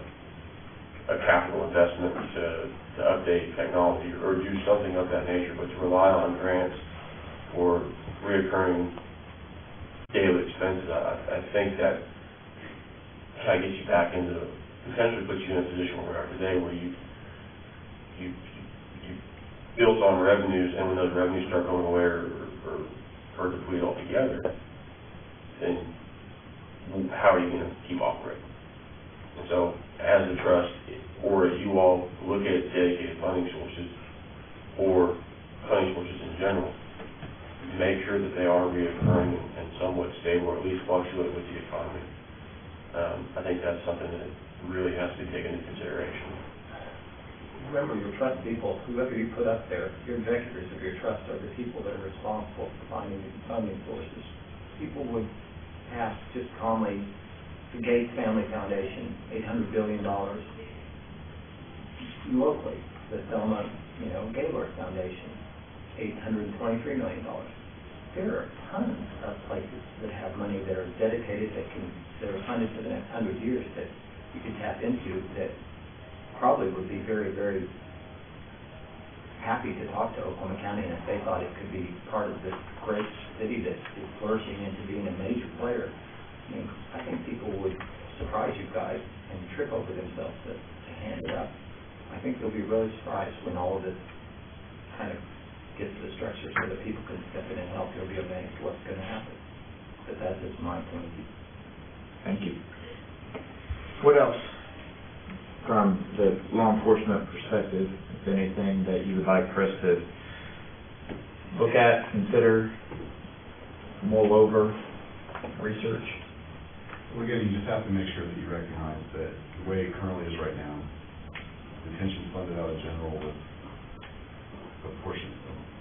capital investment to update technology or do something of that nature, but to rely on grants for reoccurring daily expenses, I think that kind of gets you back into, potentially puts you in a position where we are today, where you built on revenues, and when those revenues start going away or deplete altogether, then how are you going to keep operating? And so, as a trust, or as you all look at dedicated funding sources, or funding sources in general, make sure that they are reoccurring and somewhat stable, or at least fluctuate with the economy. I think that's something that really has to be taken into consideration. Remember, your trust people, whoever you put up there, your executors of your trust are the people that are responsible for finding funding sources. People would ask just calmly, the Gates Family Foundation, $800 billion locally. The Selma, Gaylord Foundation, $823 million. There are tons of places that have money that are dedicated, that are funded for the next 100 years that you can tap into that probably would be very, very happy to talk to Oklahoma County, and if they thought it could be part of this great city that is flourishing into being a major player, I mean, I think people would surprise you guys and trip over themselves to hand it up. I think they'll be really surprised when all of this kind of gets the structure so that people can step in and help. You'll be amazed what's going to happen. But that is my point of view. Thank you. What else from the law enforcement perspective, if anything that you would like for us to look at, consider, mull over, research? Well, again, you just have to make sure that you recognize that the way it currently is right now, detention funded out of general with a portion,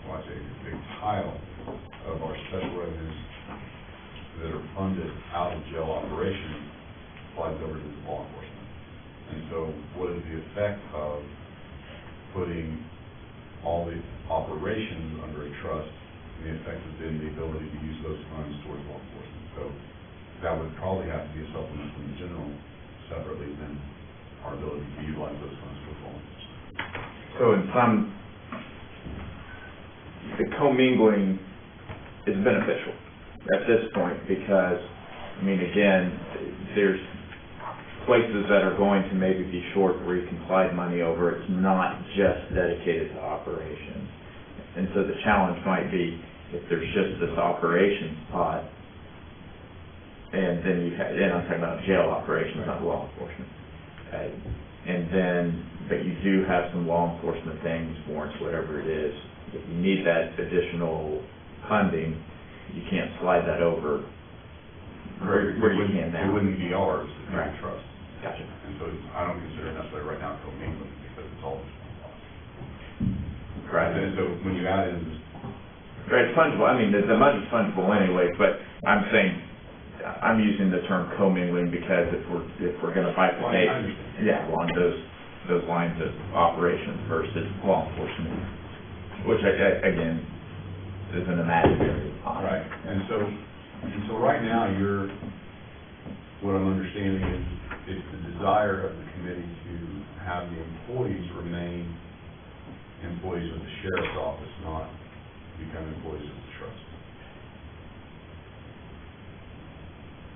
well, I say a big pile of our special revenues that are funded out of jail operations slides over to law enforcement. And so what is the effect of putting all the operations under a trust, and the effect has been the ability to use those funds towards law enforcement. So that would probably have to be a supplement from the general separately than our ability to utilize those funds for law enforcement. So in some, the commingling is beneficial at this point because, I mean, again, there's places that are going to maybe be short where you can slide money over. It's not just dedicated to operations. And so the challenge might be if there's just this operations pot, and then you have, and I'm talking about jail operations, not law enforcement. And then, but you do have some law enforcement things, warrants, whatever it is. If you need that additional funding, you can't slide that over where you can now. It wouldn't be ours to be a Right. trust. Gotcha. And so I don't consider it necessarily right now commingling because it's all just one pot. Right. And so when you add in this, Right, it's fungible. I mean, the money's fungible anyway, but I'm saying, I'm using the term commingling because if we're gonna bifurcate, Well, I understand. yeah, along those lines of operations versus law enforcement, which again, is an imaginary. right, and so right now, what I'm understanding is, it's the desire of the committee to have the employees remain employees of the sheriff's office, not become employees of the trust.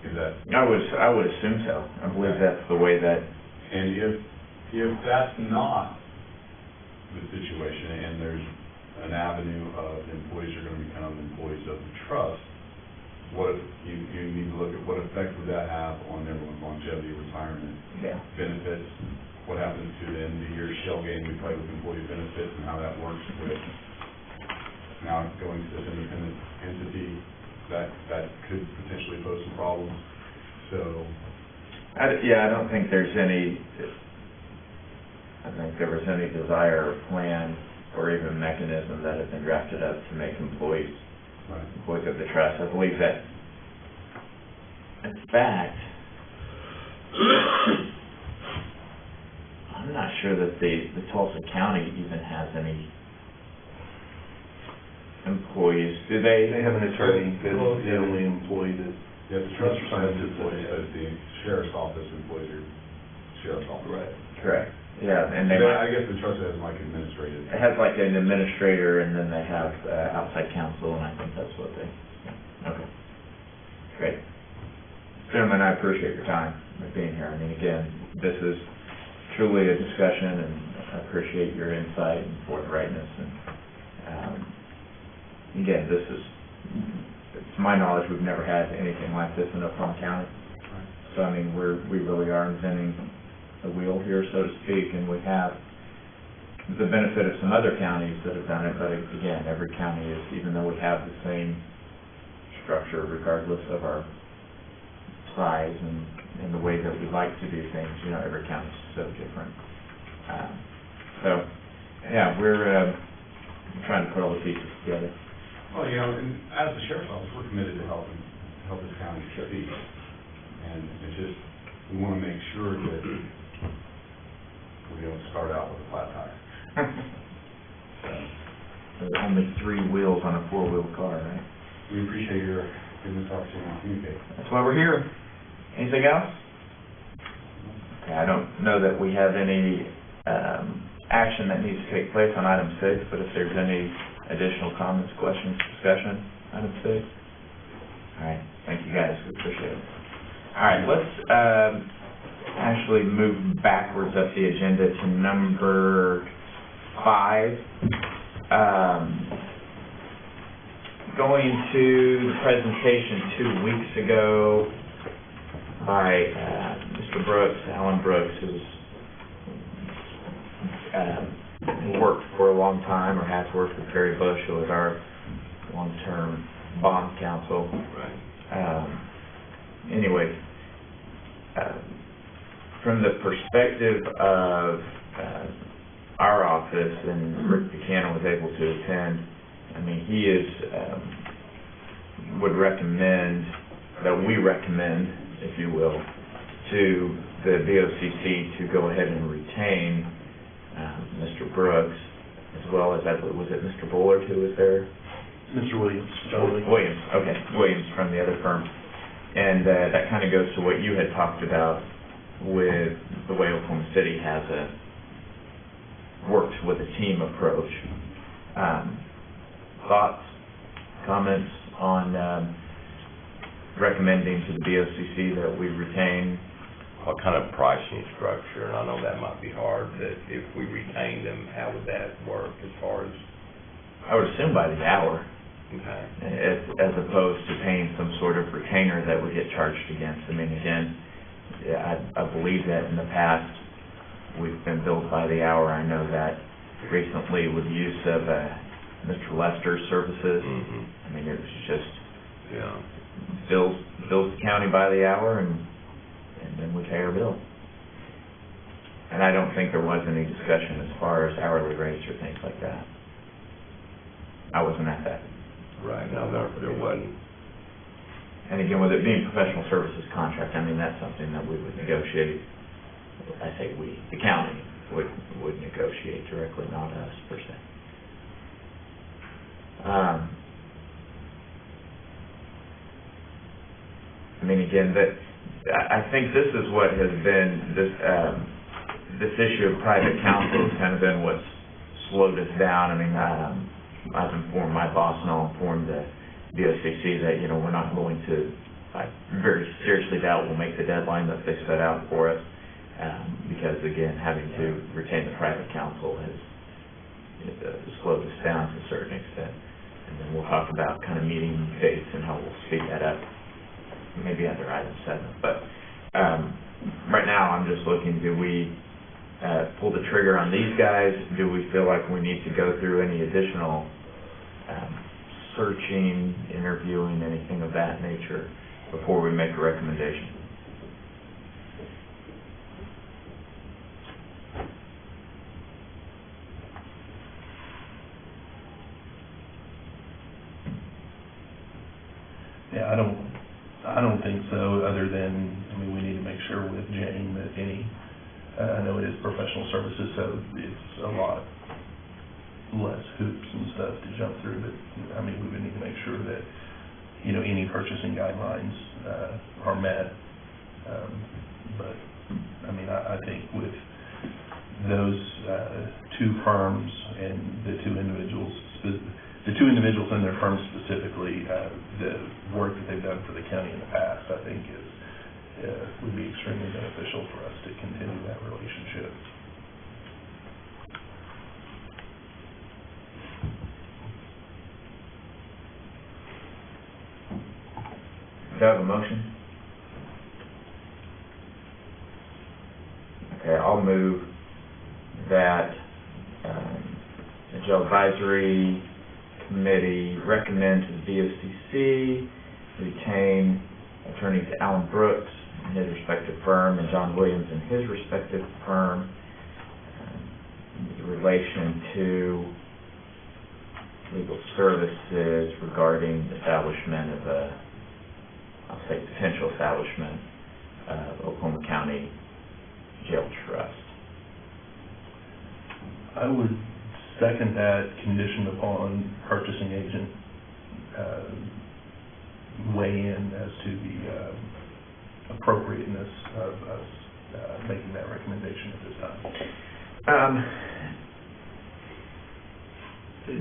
Is that, I would assume so. I believe that's the way that, and if that's not the situation, and there's an avenue of employees are gonna become employees of the trust, what if, you need to look at what effect would that have on everyone's longevity, retirement, yeah. benefits? What happens to the end of the year shell game we play with employee benefits and how that works with now going to this independent entity, that could potentially pose some problems. So, I don't think there's any, I think there was any desire or plan or even mechanism that has been drafted up to make employees right. of the trust. I believe that, in fact, I'm not sure that the Tulsa County even has any employees. Do they? They have an attorney that's the only employee that, Yeah, the trust Mr. funds Simon employees, said. but the sheriff's office employees are sheriff's office. right. Correct. Yeah, and they I guess the trust has like administrative. it has like an administrator, and then they have outside counsel, and I think that's what they, okay. Great. Gentlemen, I appreciate your time of being here. I mean, again, this is truly a discussion, and I appreciate your insight and forthrightness, and, again, this is, to my knowledge, we've never had anything like this in Oklahoma County. So, I mean, we really are inventing the wheel here, so to speak, and we have the benefit of some other counties that have done it, but again, every county is, even though we have the same structure regardless of our size and the way that we like to do things, you know, every county is so different. So, yeah, we're trying to put all the pieces together. Well, you know, and as the sheriff's office, we're committed to help this county succeed. And it's just, we want to make sure that we don't start out with a flat tire. There's only 3 wheels on a 4-wheel car, right? We appreciate your giving us the opportunity to communicate. That's why we're here. Anything else? Okay, I don't know that we have any action that needs to take place on item 6, but if there's any additional comments, questions, discussion, item 6. All right, thank you guys, we appreciate it. All right, let's actually move backwards up the agenda to number 5. Going to the presentation 2 weeks ago by Mr. Brooks, Alan Brooks, who's worked for a long time, or has worked with Terry Bush, who is our long-term bond counsel. Right. Anyway, from the perspective of our office, and Rick Buchanan was able to attend, I mean, he is, would recommend, that we recommend, if you will, to the BOCC to go ahead and retain Mr. Brooks, as well as, was it Mr. Bullard who was there? Mr. Williams, John Williams. Williams, okay, Williams from the other firm. And that kind of goes to what you had talked about with the way Oklahoma City has worked with a team approach. Thoughts, comments on recommending to the BOCC that we retain? What kind of pricing structure, and I know that might be hard, that if we retain them, how would that work as far as? I would assume by the hour. Okay. As opposed to paying some sort of retainer that would get charged against. I mean, again, I believe that in the past we've been billed by the hour. I know that recently with the use of Mr. Lester's services, I mean, it was just bills the county by the hour, and then we pay our bill. And I don't think there was any discussion as far as hourly rates or things like that. I wasn't at that. Right, no, there wasn't. And again, with it being professional services contract, I mean, that's something that we would negotiate. I say we, the county would negotiate directly, not us per se. I mean, again, I think this is what has been this issue of private counsel has kind of been what's slowed us down. I mean, I've informed my boss, and I'll inform the BOCC that, you know, we're not going to, I very seriously doubt we'll make the deadline that they set out for us, because again, having to retain the private counsel has slowed us down to a certain extent. And then we'll talk about kind of meeting dates and how we'll speed that up, maybe under item 7. But right now, I'm just looking, do we pull the trigger on these guys? Do we feel like we need to go through any additional searching, interviewing, anything of that nature before we make a recommendation? Yeah, I don't think so, other than, I mean, we need to make sure with Jane that I know it is professional services, so it's a lot less hoops and stuff to jump through, but, I mean, we would need to make sure that, you know, any purchasing guidelines are met. But, I mean, I think with those 2 firms and the 2 individuals and their firms specifically, the work that they've done for the county in the past, I think would be extremely beneficial for us to continue that relationship. Do I have a motion? Okay, I'll move that the Jail Advisory Committee recommend to the BOCC retain attorneys Alan Brooks in his respective firm and John Williams in his respective firm in relation to legal services regarding establishment of I'll say potential establishment of Oklahoma County Jail Trust. I would second that, conditioned upon purchasing agent weigh in as to the appropriateness of us making that recommendation at this time.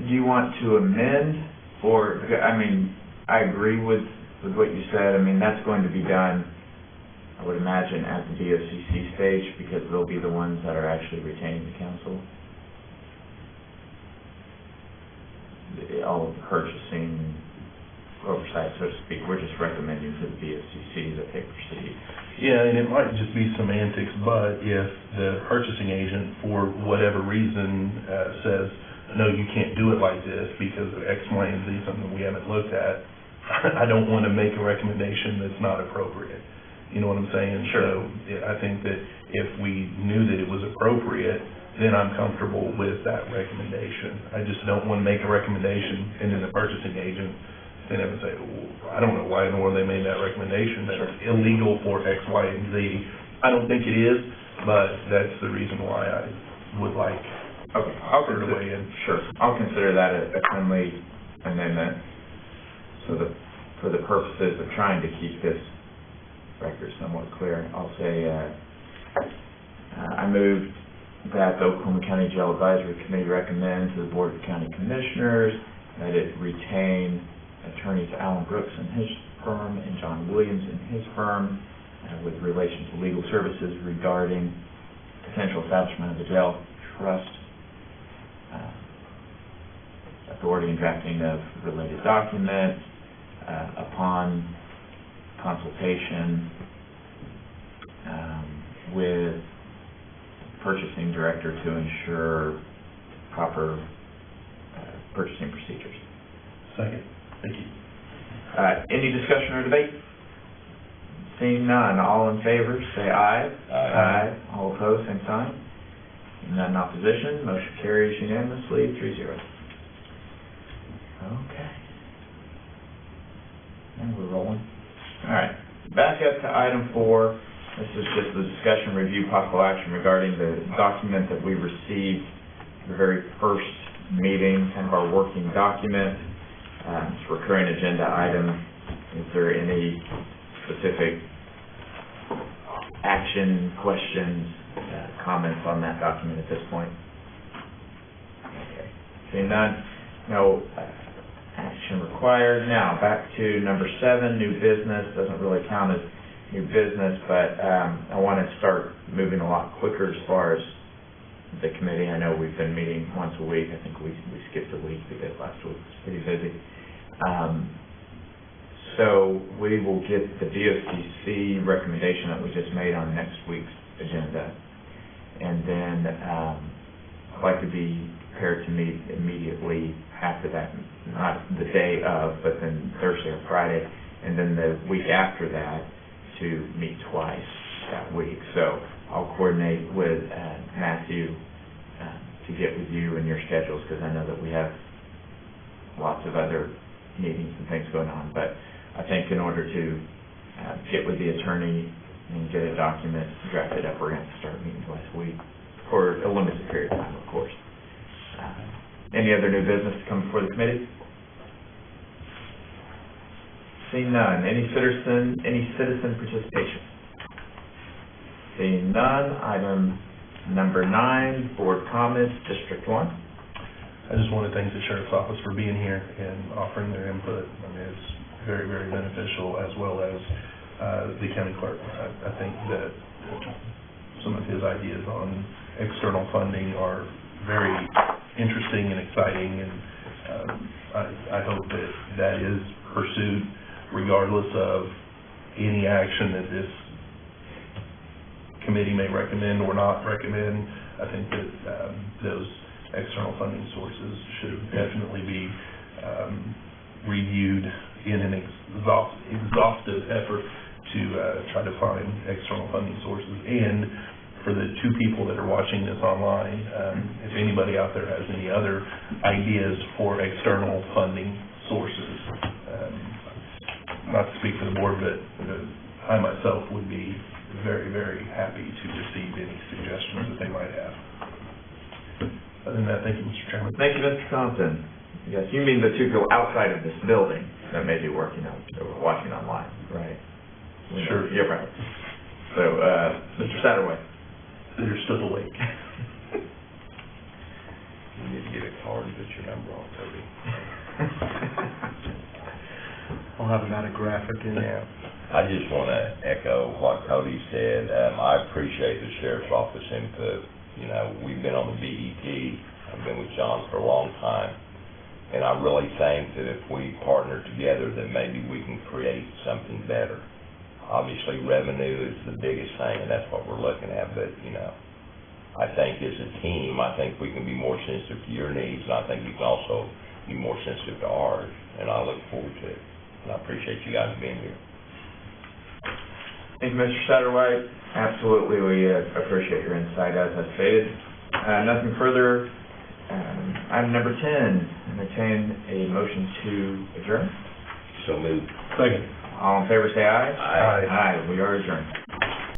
do you want to amend, or, I mean, I agree with what you said. I mean, that's going to be done, I would imagine, at the BOCC stage, because they'll be the ones that are actually retaining the council. All of the purchasing oversight, so to speak, we're just recommending to the BOCC that they proceed. Yeah, and it might just be semantics, but if the purchasing agent, for whatever reason, says, no, you can't do it like this because of X, Y, and Z, something we haven't looked at, I don't want to make a recommendation that's not appropriate. You know what I'm saying? Sure. So I think that if we knew that it was appropriate, then I'm comfortable with that recommendation. I just don't want to make a recommendation and then the purchasing agent stand up and say, well, I don't know why in the world they made that recommendation, that it's illegal for X, Y, and Z. I don't think it is, but that's the reason why I would like Okay, I'll her to consider, weigh in. sure, I'll consider that a friendly amendment, so that, for the purposes of trying to keep this record somewhat clear, I'll say, I move that the Oklahoma County Jail Advisory Committee recommends to the Board of County Commissioners that it retain attorneys Alan Brooks and his firm and John Williams and his firm with relation to legal services regarding potential establishment of the jail trust, authority and drafting of related documents, upon consultation with purchasing director to ensure proper purchasing procedures. Second. Thank you. Any discussion or debate? Seeing none, all in favor, say aye. Aye. All opposed, same sign. None in opposition, motion carries unanimously, 3-0. Okay. And we're rolling. All right, back up to item 4. This is just the discussion, review, possible action regarding the document that we received the very first meeting, kind of our working document. It's a recurring agenda item. Is there any specific action, questions, comments on that document at this point? Okay. Seeing none, no action required. Now, back to number 7, new business. Doesn't really count as new business, but I want to start moving a lot quicker as far as the committee. I know we've been meeting once a week. I think we skipped a week because last week was pretty busy. So we will get the BOCC recommendation that we just made on next week's agenda. And then I'd like to be prepared to meet immediately after that, not the day of, but then Thursday or Friday, and then the week after that to meet twice that week. So I'll coordinate with Matthew to get with you and your schedules, because I know that we have lots of other meetings and things going on. But I think in order to get with the attorney and get a document drafted up, we're going to start meeting twice a week for a limited period of time, of course. Any other new business to come before the committee? Seeing none. Any citizen participation? Seeing none. Item number 9, board comments, District 1. I just want to thank the Sheriff's Office for being here and offering their input. I mean, it's very, very beneficial, as well as the county clerk. I think that some of his ideas on external funding are very interesting and exciting, and I hope that that is pursued regardless of any action that this committee may recommend or not recommend. I think that those external funding sources should definitely be reviewed in an exhaustive effort to try to find external funding sources. And for the 2 people that are watching this online, if anybody out there has any other ideas for external funding sources, not to speak for the board, but I myself would be very, very happy to receive any suggestions that they might have. Other than that, thank you, Mr. Chairman. Thank you, Mr. Compton. Yes, you mean the 2 people outside of this building that may be working on, or watching online, right? Sure. Yeah, right. So, Mr. Satterwhite. They're still awake. You need to get a card and put your number on, Cody. I'll have about a graphic in there. I just want to echo what Cody said. I appreciate the sheriff's office input. You know, we've been on the BET, I've been with John for a long time, and I really think that if we partner together, then maybe we can create something better. Obviously, revenue is the biggest thing, and that's what we're looking at, but, you know, I think as a team, I think we can be more sensitive to your needs, and I think you can also be more sensitive to ours, and I look forward to it. And I appreciate you guys being here. Thank you, Mr. Satterwhite. Absolutely, we appreciate your insight as I stated. Nothing further. Item number 10, entertain a motion to adjourn. So moved. Second. All in favor, say aye. Aye. Aye, we are adjourned.